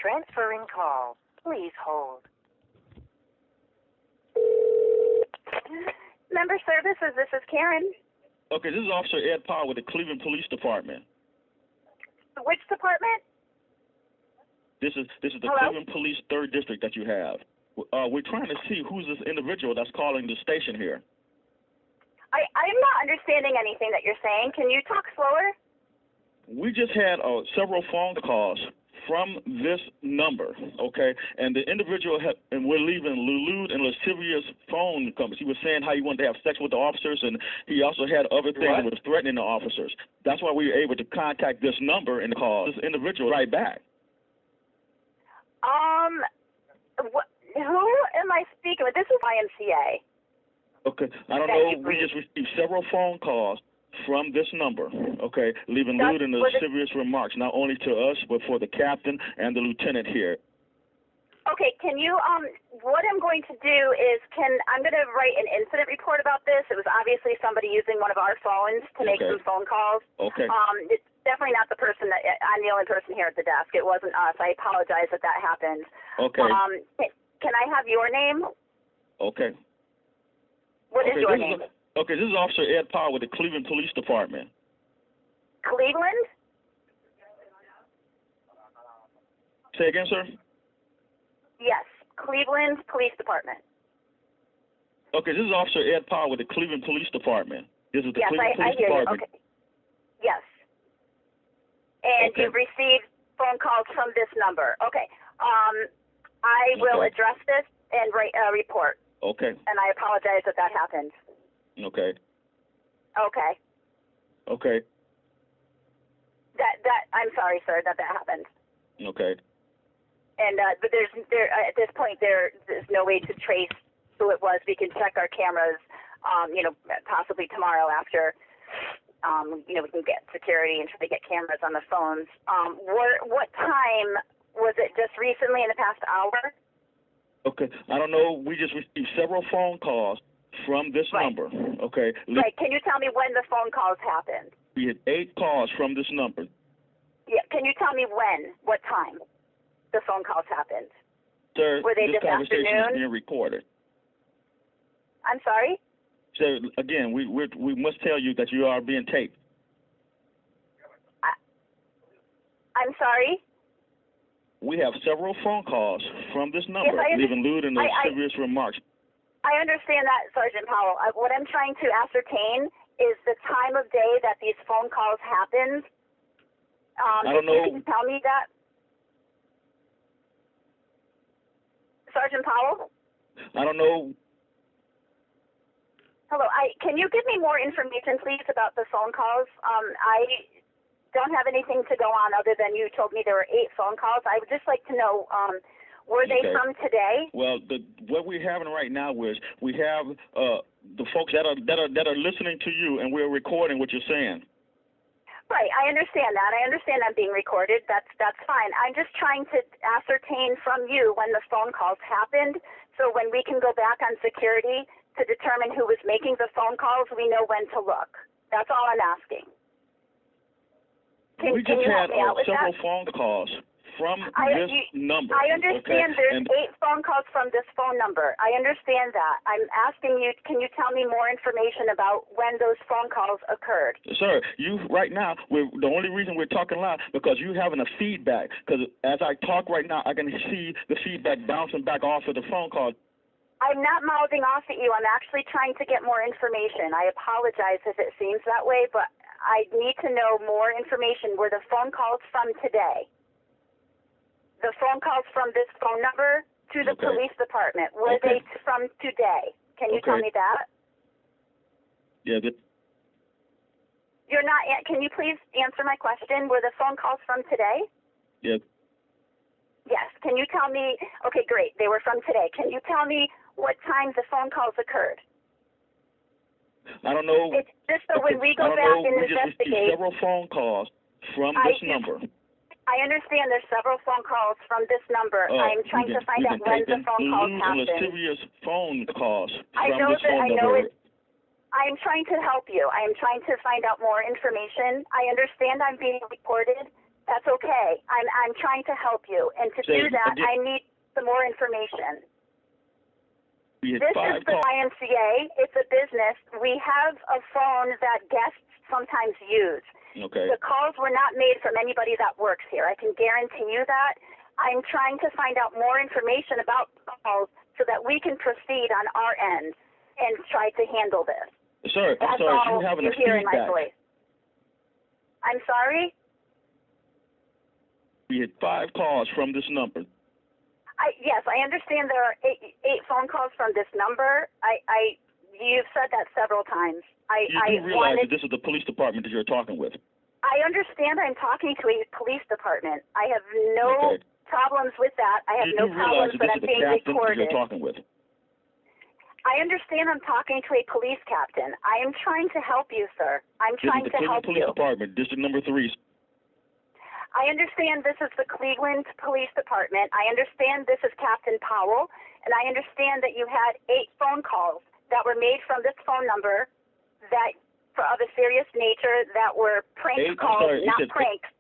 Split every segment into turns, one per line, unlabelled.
Transferring call. Please hold.
Member Services, this is Karen.
Okay, this is Officer Ed Powell with the Cleveland Police Department.
Which department?
This is the
Hello?
Cleveland Police 3rd District that you have. We're trying to see who's this individual that's calling the station here.
I'm not understanding anything that you're saying. Can you talk slower?
We just had several phone calls from this number, okay? And the individual and we're leaving lewd and lascivious phone numbers. He was saying how he wanted to have sex with the officers, and he also had other things that was threatening the officers. That's why we were able to contact this number and call this individual right back.
Who am I speaking with? This is YMCA.
Okay, I don't know. We just received several phone calls from this number, okay, leaving lewd and lascivious remarks, not only to us, but for the captain and the lieutenant here.
Okay, can you, what I'm going to do is, I'm going to write an incident report about this. It was obviously somebody using one of our phones to make some phone calls.
Okay.
It's definitely not the person I'm the only person here at the desk. It wasn't us. I apologize that happened.
Okay.
Can I have your name?
Okay.
What is your name?
Okay, this is Officer Ed Powell with the Cleveland Police Department.
Cleveland?
Say again, sir?
Yes, Cleveland Police Department.
Okay, this is Officer Ed Powell with the Cleveland Police Department. This is the Cleveland
I
Police
hear
Department.
You. Okay. Yes. And
Okay.
you've received phone calls from this number. Okay. I will address this and write a report.
Okay.
And I apologize that happened.
Okay.
Okay.
Okay.
I'm sorry, sir, that happened.
Okay.
And but at this point there's no way to trace who it was. We can check our cameras, possibly tomorrow after, we can get security and try to get cameras on the phones. What time was it? Just recently, in the past hour?
Okay. I don't know. We just received several phone calls from this number. Okay.
Right. Can you tell me when the phone calls happened?
We had 8 calls from this number.
Yeah. Can you tell me when? What time the phone calls happened?
Sir,
were they
this
this
conversation
afternoon?
is being recorded.
I'm sorry?
So again, we must tell you that you are being taped.
I'm sorry?
We have several phone calls from this number, leaving lewd and lascivious remarks.
I understand that, Sergeant Powell. What I'm trying to ascertain is the time of day that these phone calls happened.
I don't know.
Can you tell me that? Sergeant Powell?
I don't know.
Hello. Can you give me more information, please, about the phone calls? I don't have anything to go on other than you told me there were 8 phone calls. I would just like to know, were they from today?
Well, what we're having right now is we have the folks that are listening to you, and we're recording what you're saying.
Right, I understand that. I understand I'm being recorded. That's fine. I'm just trying to ascertain from you when the phone calls happened, so when we can go back on security to determine who was making the phone calls, we know when to look. That's all I'm asking.
We just had several phone calls from this number.
I understand there's 8 phone calls from this phone number. I understand that. I'm asking you, can you tell me more information about when those phone calls occurred?
Sir, right now, the only reason we're talking loud because you're having a feedback. Because as I talk right now, I can see the feedback bouncing back off of the phone call.
I'm not mouthing off at you. I'm actually trying to get more information. I apologize if it seems that way, but I need to know more information. Were the phone calls from today? The phone calls from this phone number to the police department, were they from today? Can you tell me that?
Yeah.
You're not. Can you please answer my question? Were the phone calls from today?
Yeah.
Yes. Can you tell me? Okay, great. They were from today. Can you tell me what time the phone calls occurred?
I don't know.
It's just so when we go back and investigate.
We just received several phone calls from this number.
I understand there's several phone calls from this number. I'm trying to find out when the phone calls happened.
Lascivious phone calls
I
from
know
this
that.
phone
I know
number.
it. I'm trying to help you. I am trying to find out more information. I understand I'm being recorded. That's okay. I'm trying to help you, and to do that, I need some more information. This is the YMCA. It's a business. We have a phone that guests sometimes use.
Okay.
The calls were not made from anybody that works here. I can guarantee you that. I'm trying to find out more information about calls so that we can proceed on our end and try to handle this.
Sir, I'm sorry. You having a feedback.
I'm sorry?
We had 5 calls from this number.
Yes, I understand there are eight phone calls from this number. You've said that several times.
You realize that this is the police department that you're talking with.
I understand I'm talking to a police department. I have no problems with that. I have no problems that I'm being recorded.
You're talking with.
I understand I'm talking to a police captain. I am trying to help you, sir. I'm trying to help you.
This is the Cleveland Police Department, District Number 3.
I understand this is the Cleveland Police Department. I understand this is Captain Powell, and I understand that you had 8 phone calls that were made from this phone number that of a serious nature that were prank calls, not pranks,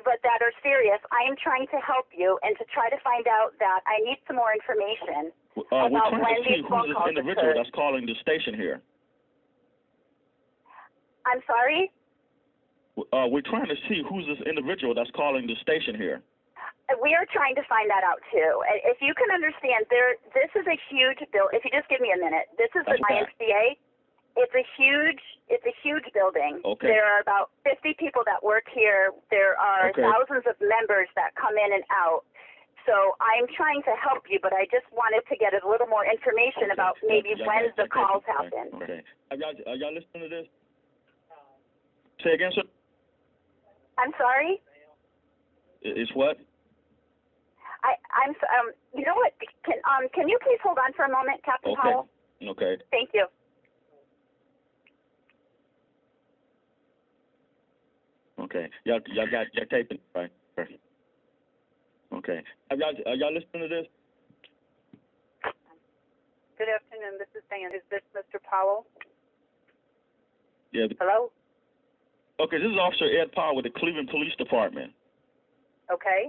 but that are serious. I am trying to help you and to try to find out that I need some more information about when these phone calls occurred. We're trying to see who's this individual that's calling the station here. I'm sorry?
We're trying to see who's this individual that's calling the station here.
We are trying to find that out too. If you can understand, this is a huge bill. If you just give me a minute, this is the YMCA. It's a huge building.
Okay.
There are about 50 people that work here. There are thousands of members that come in and out. So I'm trying to help you, but I just wanted to get a little more information about maybe when the calls happen.
Okay. Are y'all listening to this? Say again, sir.
I'm sorry?
It's what?
You know what? Can you please hold on for a moment, Captain Powell?
Okay.
Thank you.
Okay. Y'all taping, right? Okay. Are y'all listening to this?
Good afternoon. This is Diane. Is this Mr. Powell?
Yeah.
Hello?
Okay, this is Officer Ed Powell with the Cleveland Police Department.
Okay.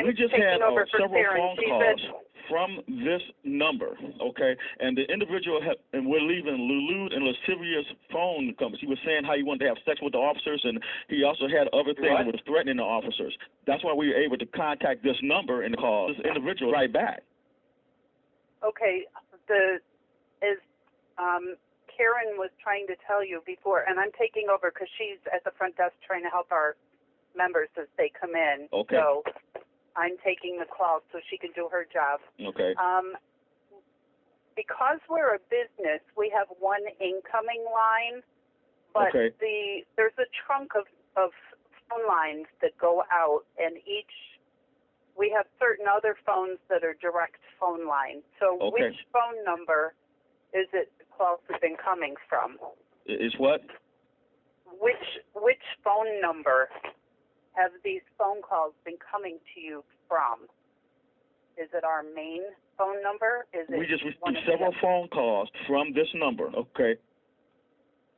We just had several phone calls from this number, okay? And the individual and we're leaving lewd and lascivious phone numbers. He was saying how he wanted to have sex with the officers, and he also had other things that was threatening the officers. That's why we were able to contact this number and call this individual right back.
Okay. Karen was trying to tell you before, and I'm taking over because she's at the front desk trying to help our members as they come in.
Okay.
So I'm taking the call so she can do her job.
Okay.
Because we're a business, we have one incoming line, but there's a trunk of phone lines that go out, and we have certain other phones that are direct phone lines. So which phone number is it the calls have been coming from?
Is what?
Which phone number have these phone calls been coming to you from? Is it our main phone number?
We just received several phone calls from this number. Okay.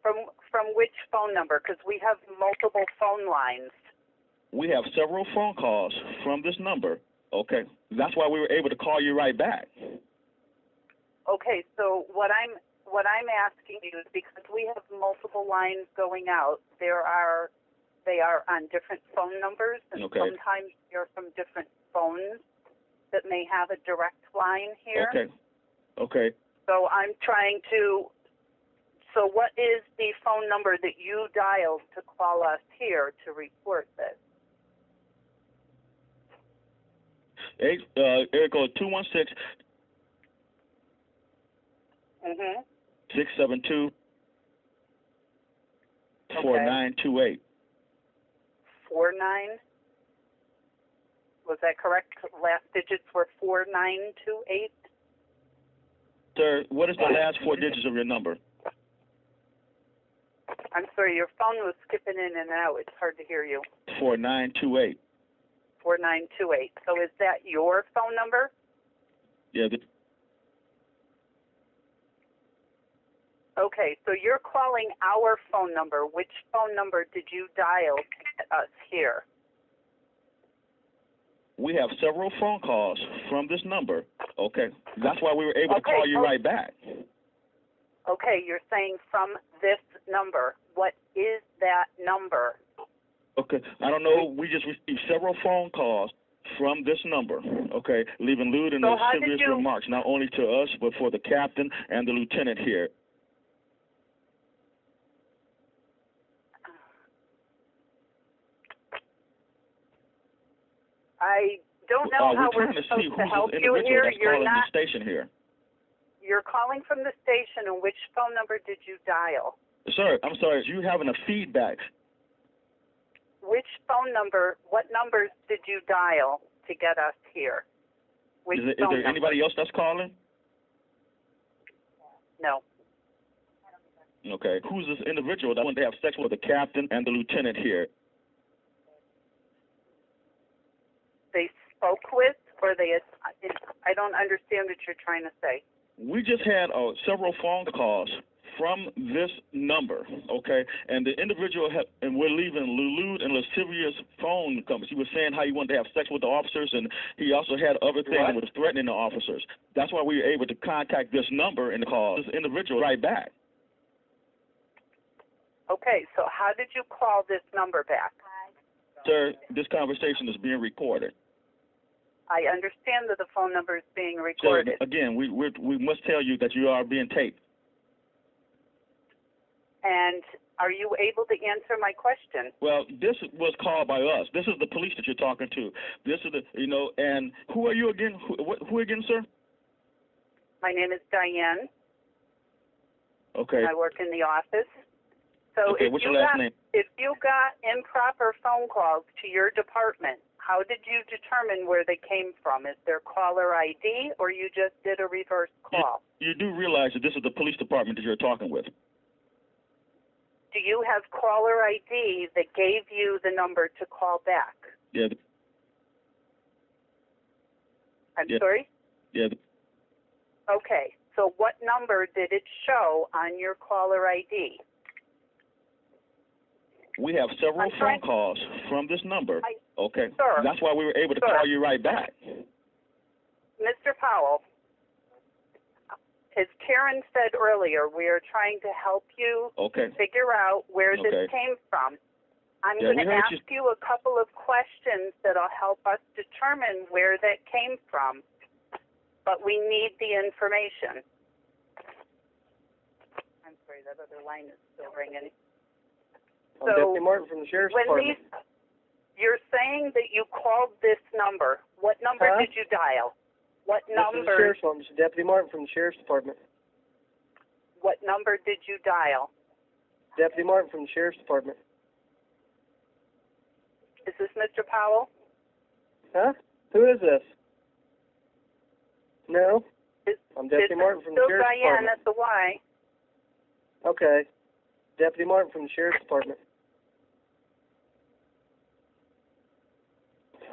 From which phone number? Because we have multiple phone lines.
We have several phone calls from this number. Okay. That's why we were able to call you right back.
Okay. So what I'm asking you is because we have multiple lines going out, they are on different phone numbers, and sometimes they're from different phones that may have a direct line here.
Okay.
So I'm trying to. So what is the phone number that you dialed to call us here to report this?
Area code 216. 672 4928.
49. Was that correct? Last digits were 4928.
Sir, what is the last 4 digits of your number?
I'm sorry, your phone was skipping in and out. It's hard to hear you.
4928.
4928. So is that your phone number?
Yeah.
Okay, so you're calling our phone number. Which phone number did you dial to get us here?
We have several phone calls from this number, okay? That's why we were able to call you right back.
Okay, you're saying from this number. What is that number?
Okay, I don't know. We just received several phone calls from this number, okay, leaving lewd and lascivious remarks, not only to us, but for the captain and the lieutenant here.
I don't know how we're supposed to help you here. You're not.
The station here.
You're calling from the station, and which phone number did you dial?
Sir, I'm sorry, you having a feedback.
Which phone number, what numbers did you dial to get us here? Which
is there anybody else that's calling?
No.
Okay. Who's this individual that wanted to have sex with the captain and the lieutenant here?
They spoke with, or they, I don't understand what you're trying to say.
We just had several phone calls from this number, okay? And the individual, and we're leaving lewd and lascivious phone companies. He was saying how he wanted to have sex with the officers, and he also had other things that was threatening the officers. That's why we were able to contact this number and call this individual right back.
Okay, so how did you call this number back?
Sir, this conversation is being recorded.
I understand that the phone number is being recorded.
Sir, again, we must tell you that you are being taped.
And are you able to answer my question?
Well, this was called by us. This is the police that you're talking to. This is and who are you again? Who again, sir?
My name is Diane.
Okay.
I work in the office. So
okay, what's your last name?
If you got improper phone calls to your department, how did you determine where they came from? Is there caller ID, or you just did a reverse call?
You do realize that this is the police department that you're talking with.
Do you have caller ID that gave you the number to call back?
Yeah.
I'm sorry?
Yeah.
Okay, so what number did it show on your caller ID?
We have several phone calls from this number, okay?
Sir,
that's why we were able to call you right back.
Mr. Powell, as Karen said earlier, we are trying to help you figure out where this came from. I'm going to ask you a couple of questions that will help us determine where that came from, but we need the information. I'm sorry, that other line is still ringing.
I'm Deputy Martin from the Sheriff's Department.
You're saying that you called this number. What number did you dial? What number?
This is the Sheriff's Department. This is Deputy Martin from the Sheriff's Department.
What number did you dial?
Deputy Martin from the Sheriff's Department.
Is this Mr. Powell?
Huh? Who is this? No. I'm Deputy Martin from the Sheriff's
Diane
Department.
At the Y.
Okay. Deputy Martin from the Sheriff's Department.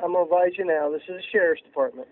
I'm going to advise you now, this is the Sheriff's Department.